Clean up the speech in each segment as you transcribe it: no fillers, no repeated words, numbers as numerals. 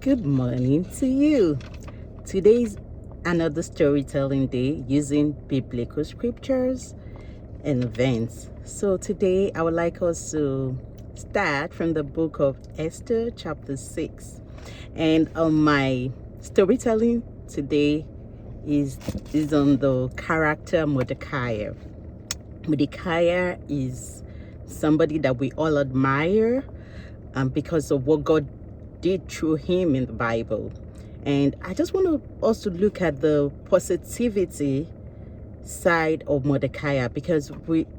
Good morning to you. Today's another storytelling day using biblical scriptures and events. So today I would like us to start from the book of Esther, chapter 6. And my storytelling today is on the character Mordecai. Mordecai is somebody that we all admire because of what God did through him in the Bible. And I just want to also look at the positivity side of Mordecai, because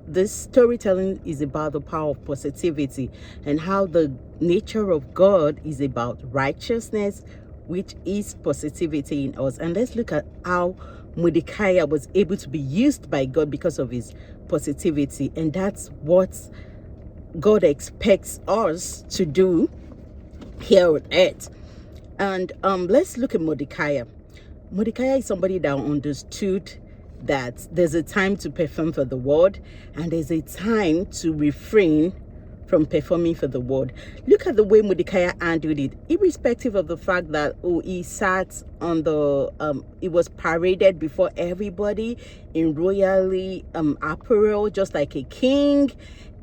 this storytelling is about the power of positivity and how the nature of God is about righteousness, which is positivity in us. And let's look at how Mordecai was able to be used by God because of his positivity. And that's what God expects us to do here on earth. And let's look at Mordecai. Mordecai is somebody that understood that there's a time to perform for the word and there's a time to refrain from performing for the word. Look at the way Mordecai handled it, irrespective of the fact that he sat on the he was paraded before everybody in royally apparel, just like a king,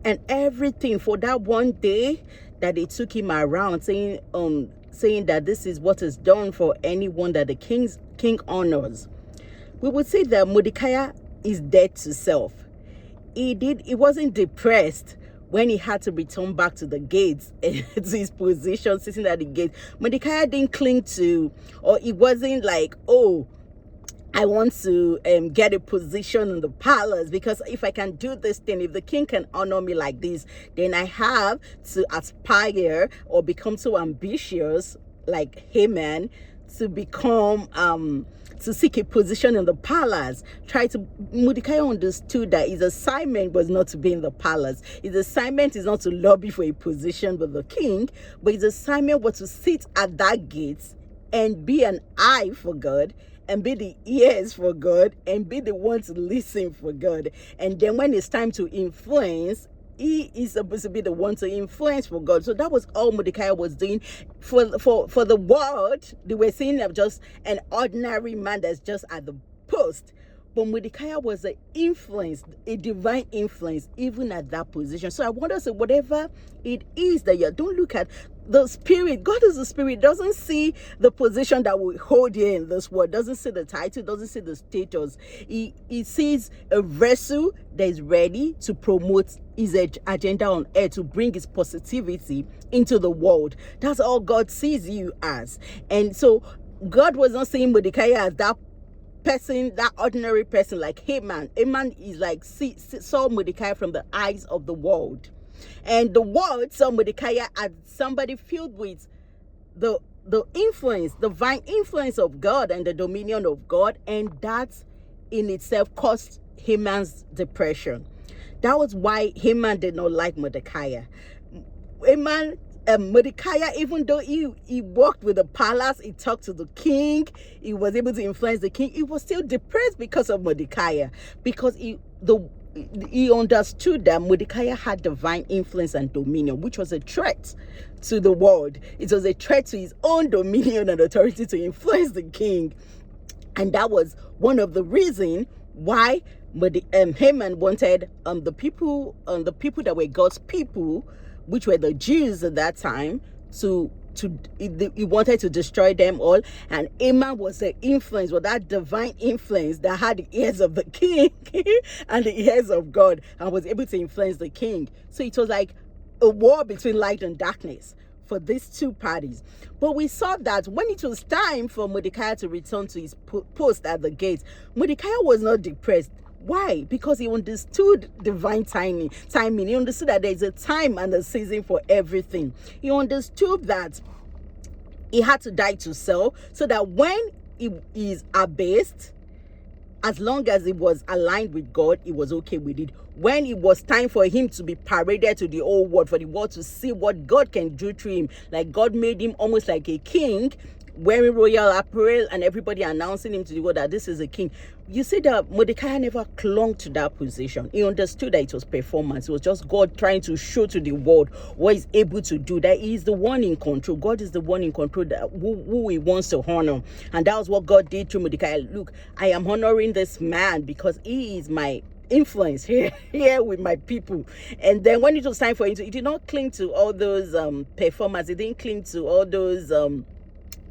and everything for that one day that they took him around, saying that this is what is done for anyone that the king honors. We would say that Mordecai is dead to self. He wasn't depressed when he had to return back to the gates to his position sitting at the gate. Mordecai didn't cling to, or it wasn't like, oh, I want to get a position in the palace, because if I can do this thing, if the king can honor me like this, then I have to aspire or become so ambitious like Haman to become to seek a position in the palace. Mordecai understood that his assignment was not to be in the palace. His assignment is not to lobby for a position with the king, but his assignment was to sit at that gate and be an eye for God, and be the ears for God, and be the one to listen for God. And then when it's time to influence, he is supposed to be the one to influence for God. So that was all Mordecai was doing for the world. They were seeing him just an ordinary man that's just at the post. But Mordecai was an influence, a divine influence, even at that position. So I want to say, whatever it is that don't look at the spirit. God is the spirit. Doesn't see the position that will hold you in this world. Doesn't see the title. Doesn't see the status. He sees a vessel that is ready to promote his agenda on earth, to bring his positivity into the world. That's all God sees you as. And so God was not seeing Mordecai as that person, that ordinary person like Haman. Haman is like saw Mordecai from the eyes of the world, and the world saw Mordecai as somebody filled with the influence, divine influence of God and the dominion of God, and that in itself caused Haman's depression. That was why Haman did not like Mordecai. Mordecai, even though he worked with the palace, he talked to the king, he was able to influence the king, he was still depressed because of Mordecai, because he understood that Mordecai had divine influence and dominion, which was a threat to the world. It was a threat to his own dominion and authority to influence the king. And that was one of the reasons why Haman wanted the people that were God's people, which were the Jews at that time, he wanted to destroy them all. And Haman was the influence, or that divine influence that had the ears of the king and the ears of God, and was able to influence the king. So it was like a war between light and darkness for these two parties. But we saw that when it was time for Mordecai to return to his post at the gate, Mordecai was not depressed. Why? Because he understood divine timing. He understood that there is a time and a season for everything. He understood that he had to die to self, so that when he is abased, as long as it was aligned with God, he was okay with it. When it was time for him to be paraded to the whole world, for the world to see what God can do through him, like God made him almost like a king, wearing royal apparel and everybody announcing him to the world that this is a king. You see that Mordecai never clung to that position. He understood that it was performance. It was just God trying to show to the world what he's able to do, that he is the one in control. God is the one in control, that who he wants to honor. And that was what God did through Mordecai. Look, I am honoring this man because he is my influence here with my people. And then when it was time for him to, he did not cling to all those performers. He didn't cling to all those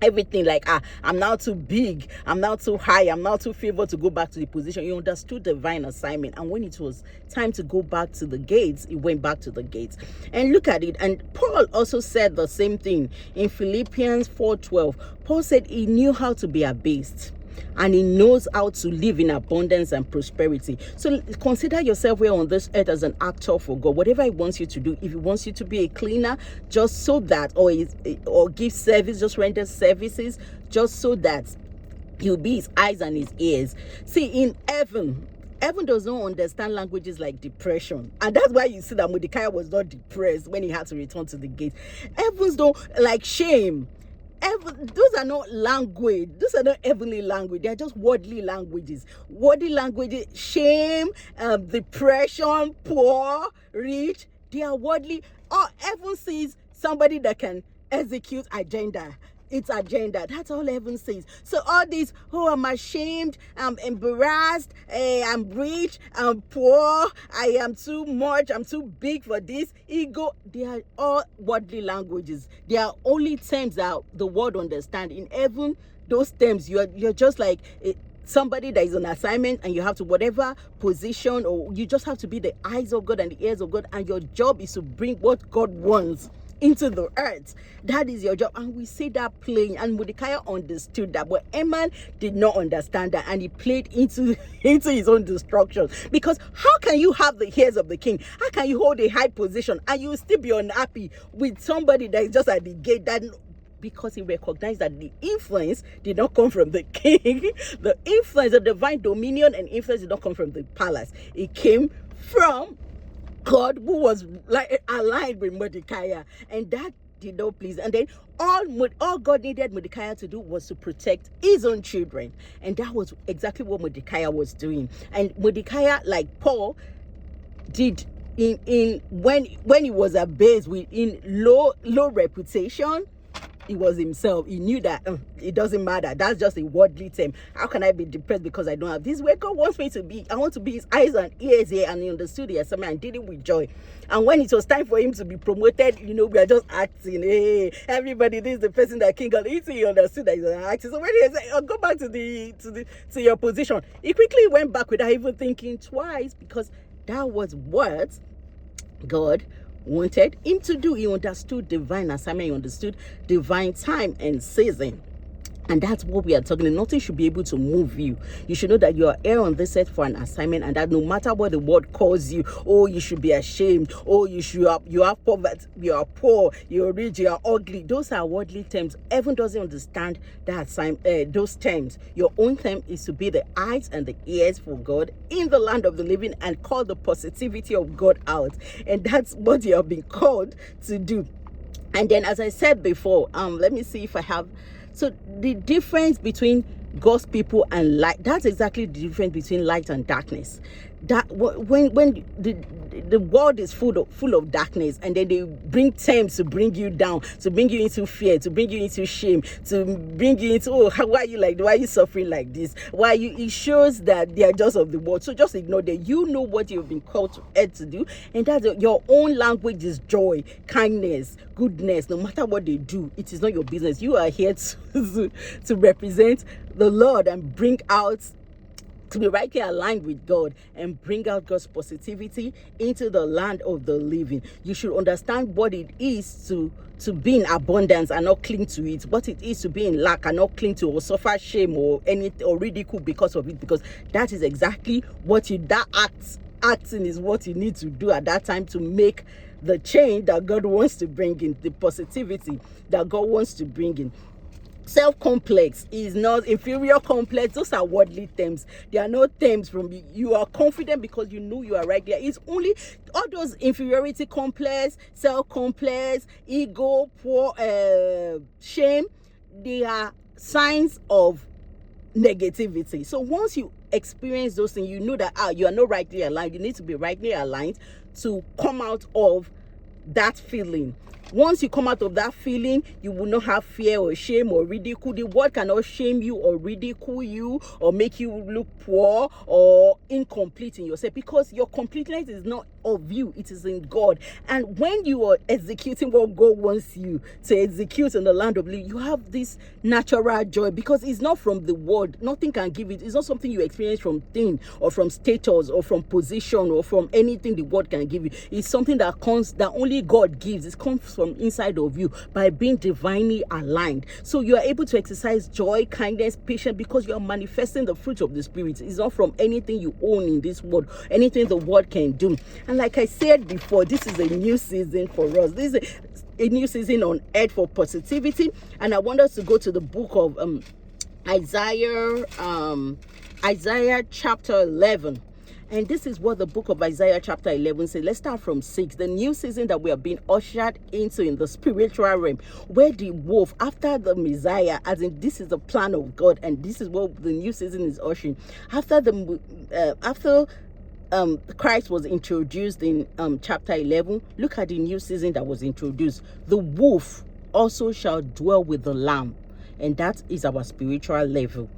everything like, I'm now too big, I'm now too high, I'm now too favored to go back to the position. He understood divine assignment, and when it was time to go back to the gates, he went back to the gates. And look at it. And Paul also said the same thing in Philippians 4:12. Paul said he knew how to be abased, and he knows how to live in abundance and prosperity. So consider yourself here on this earth as an actor for God. Whatever he wants you to do, if he wants you to be a cleaner, just so that, or give service, just render services, just so that he'll be his eyes and his ears. See, in heaven does not understand languages like depression. And that's why you see that Mordecai was not depressed when he had to return to the gate. Heavens don't like shame. Those are not language. Those are not heavenly language. They are just worldly languages. Worldly languages, shame, depression, poor, rich. They are worldly. Oh, heaven sees somebody that can execute agenda. Its agenda. That's all heaven says. So all these, I'm ashamed, I'm embarrassed, I'm rich, I'm poor, I am too much, I'm too big for this, ego, they are all worldly languages. They are only terms that the world understand. In heaven, those terms, you're just like somebody that is on assignment, and you have to, whatever position, or you just have to be the eyes of God and the ears of God, and your job is to bring what God wants into the earth. That is your job. And we see that playing, and Mordecai understood that, but Haman did not understand that, and he played into his own destruction. Because how can you have the ears of the king? How can you hold a high position and you still be unhappy with somebody that is just at the gate? That, because he recognized that the influence did not come from the king. The influence, the divine dominion and influence did not come from the palace. It came from God, who was like aligned with Mordecai, and that did not please. And then all God needed Mordecai to do was to protect his own children, and that was exactly what Mordecai was doing. And Mordecai, like Paul did when he was abased in low reputation, he was himself. He knew that it doesn't matter. That's just a worldly term. How can I be depressed because I don't have this? Where God wants me to be. I want to be his eyes and ears here. And he understood the assignment and did it with joy. And when it was time for him to be promoted, we are just acting. Hey, everybody, this is the person that King God. He understood that he's acting. So when he said, go back to your position, he quickly went back without even thinking twice, because that was what God wanted him to do. He understood divine assignment. He understood divine time and season. And that's what we are talking about. Nothing should be able to move you. You should know that you are here on this earth for an assignment, and that no matter what the world calls you, you should be ashamed, you have poverty, you are poor, you're rich, you are ugly. Those are worldly terms. Heaven doesn't understand that those terms. Your own term is to be the eyes and the ears for God in the land of the living, and call the positivity of God out. And that's what you have been called to do. And then, as I said before, let me see if I have. So the difference between God's people and light, that's exactly the difference between light and darkness. That when the world is full of darkness, and then they bring terms to bring you down, to bring you into fear, to bring you into shame, to bring you into, why are you suffering like this? It shows that they are just of the world. So just ignore them. You know what you've been called to earth to do, and that's your own language is joy, kindness, goodness. No matter what they do, it is not your business. You are here to represent the Lord and bring out, to be rightly aligned with God, and bring out God's positivity into the land of the living. You should understand what it is to be in abundance and not cling to it. What it is to be in lack and not cling to, or suffer shame or ridicule because of it. Because that is exactly what acting is what you need to do at that time to make the change that God wants to bring in, the positivity that God wants to bring in. Self-complex is not inferior complex. Those are worldly terms. They are not terms from you are confident because you know you are right there. It's only all those inferiority complex, self-complex, ego, poor, shame. they are signs of negativity. So once you experience those things, you know that you are not rightly aligned. You need to be rightly aligned to come out of that feeling. Once you come out of that feeling, you will not have fear or shame or ridicule. The word cannot shame you or ridicule you or make you look poor or incomplete in yourself, because your completeness is not of you, it is in God. And when you are executing what God wants you to execute in the land of living, you have this natural joy, because it's not from the world. Nothing can give it. It's not something you experience from thing or from status or from position or from anything the world can give you. It's something that comes, that only God gives. It comes from inside of you by being divinely aligned. So you are able to exercise joy, kindness, patience, because you are manifesting the fruit of the Spirit. It's not from anything you own in this world, anything the world can do. And like I said before, this is a new season for us. This is a new season on earth for positivity. And I want us to go to the book of Isaiah chapter 11. And this is what the book of Isaiah chapter 11 says. Let's start from 6. The new season that we are being ushered into in the spiritual realm, where the wolf, after the Messiah, as in this is the plan of God, and this is what the new season is ushering. After Christ was introduced in chapter 11, look at the new season that was introduced. The wolf also shall dwell with the lamb. And that is our spiritual level.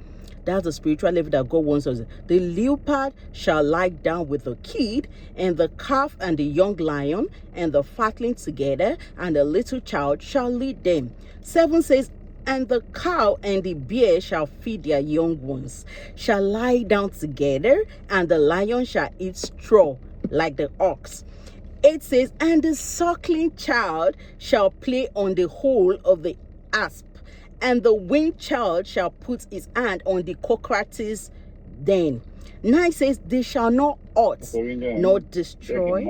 That's the spiritual level that God wants us. The leopard shall lie down with the kid, and the calf and the young lion and the fatling together, and the little child shall lead them. 7 says, and the cow and the bear shall feed their young ones, shall lie down together, and the lion shall eat straw like the ox. 8 says, and the suckling child shall play on the hole of the asp, and the weaned child shall put his hand on the cockroach's den. 9 says, they shall not hurt nor destroy.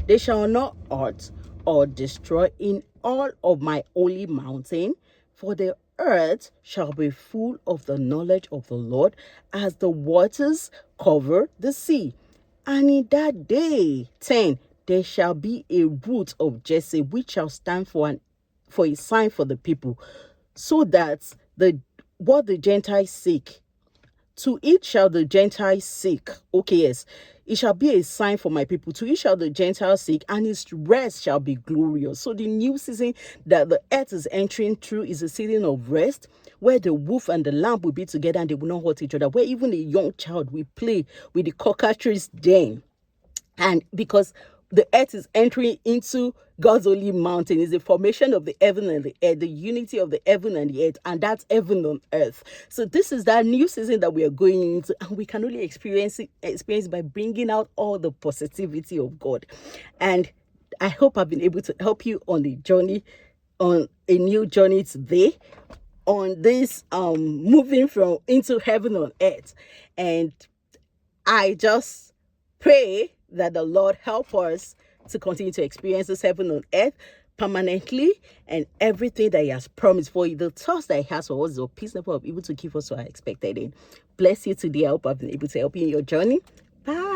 They shall not hurt or destroy in all of my holy mountain, for the earth shall be full of the knowledge of the Lord, as the waters cover the sea. And in that day, 10, there shall be a root of Jesse, which shall stand for a sign for the people, so that what the Gentiles seek, to it shall the Gentiles seek. Okay, yes. It shall be a sign for my people. To it shall the Gentiles seek, and its rest shall be glorious. So the new season that the earth is entering through is a season of rest, where the wolf and the lamb will be together and they will not hurt each other, where even a young child will play with the cockroach's den. And because the earth is entering into God's holy mountain, is the formation of the heaven and the earth, the unity of the heaven and the earth, and that's heaven on earth. So this is that new season that we are going into, and we can only experience it by bringing out all the positivity of God. And I hope I've been able to help you on the journey, on a new journey today, on this moving from into heaven on earth. And I just pray that the Lord help us to continue to experience this heaven on earth permanently, and everything that He has promised for you. The thoughts that He has for us is of peace, never of evil, to keep us to our expected end. Bless you today. I hope I've been able to help you in your journey. Bye.